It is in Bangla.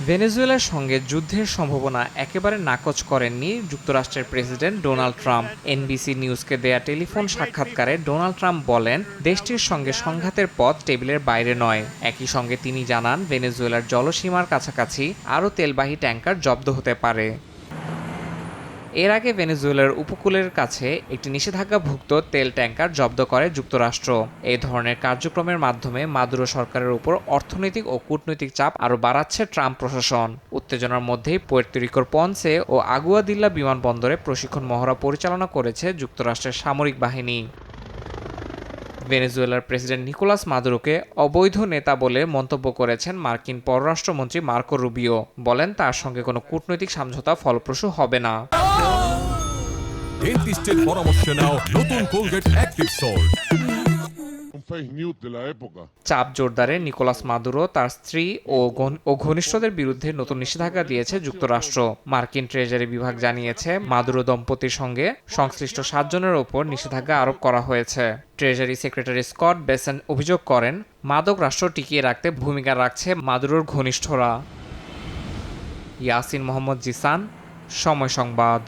ভেনেজুয়েলার সঙ্গে যুদ্ধের সম্ভাবনা একেবারে নাকচ করেননি যুক্তরাষ্ট্রের প্রেসিডেন্ট ডোনাল্ড ট্রাম্প। এনবিসি নিউজকে দেয়া টেলিফোন সাক্ষাৎকারে ডোনাল্ড ট্রাম্প বলেন, দেশটির সঙ্গে সংঘাতের পথ টেবিলের বাইরে নয়। একই সঙ্গে তিনি জানান, ভেনেজুয়েলার জলসীমার কাছাকাছি আরও তেলবাহী ট্যাঙ্কার জব্দ হতে পারে। এর আগে ভেনেজুয়েলার উপকূলের কাছে একটি নিষেধাজ্ঞাভুক্ত তেল ট্যাঙ্কার জব্দ করে যুক্তরাষ্ট্র। এই ধরনের কার্যক্রমের মাধ্যমে মাদুরো সরকারের উপর অর্থনৈতিক ও কূটনৈতিক চাপ আরও বাড়াচ্ছে ট্রাম্প প্রশাসন। উত্তেজনার মধ্যেই পুয়ের্তো রিকোর পন্সে ও আগুয়াদিল্লা বিমানবন্দরে প্রশিক্ষণ মহড়া পরিচালনা করেছে যুক্তরাষ্ট্রের সামরিক বাহিনী। ভেনেজুয়েলার প্রেসিডেন্ট নিকোলাস মাদুরোকে অবৈধ নেতা বলে মন্তব্য করেছেন মার্কিন পররাষ্ট্রমন্ত্রী মার্কো রুবিও। বলেন, তার সঙ্গে কোনো কূটনৈতিক সমঝোতা ফলপ্রসূ হবে না। ডেন্টিস্টের পরামর্শ নাও নতুন কোলগেট অ্যাক্টিভ সল্ট। চাপ জোরদারে নিকোলাস মাদুরো, তার স্ত্রী ও ঘনিষ্ঠদের বিরুদ্ধে নতুন নিষেধাজ্ঞা দিয়েছে যুক্তরাষ্ট্র। মার্কিন ট্রেজারি বিভাগ জানিয়েছে, মাদুরো দম্পতির সঙ্গে সংশ্লিষ্ট 7 জনের ওপর নিষেধাজ্ঞা আরোপ করা হয়েছে। ট্রেজারি সেক্রেটারি স্কট বেসেন অভিযোগ করেন, মাদক রাষ্ট্র টিকিয়ে রাখতে ভূমিকা রাখছে মাদুরোর ঘনিষ্ঠরা। ইয়াসিন মোহাম্মদ জিসান, সময় সংবাদ।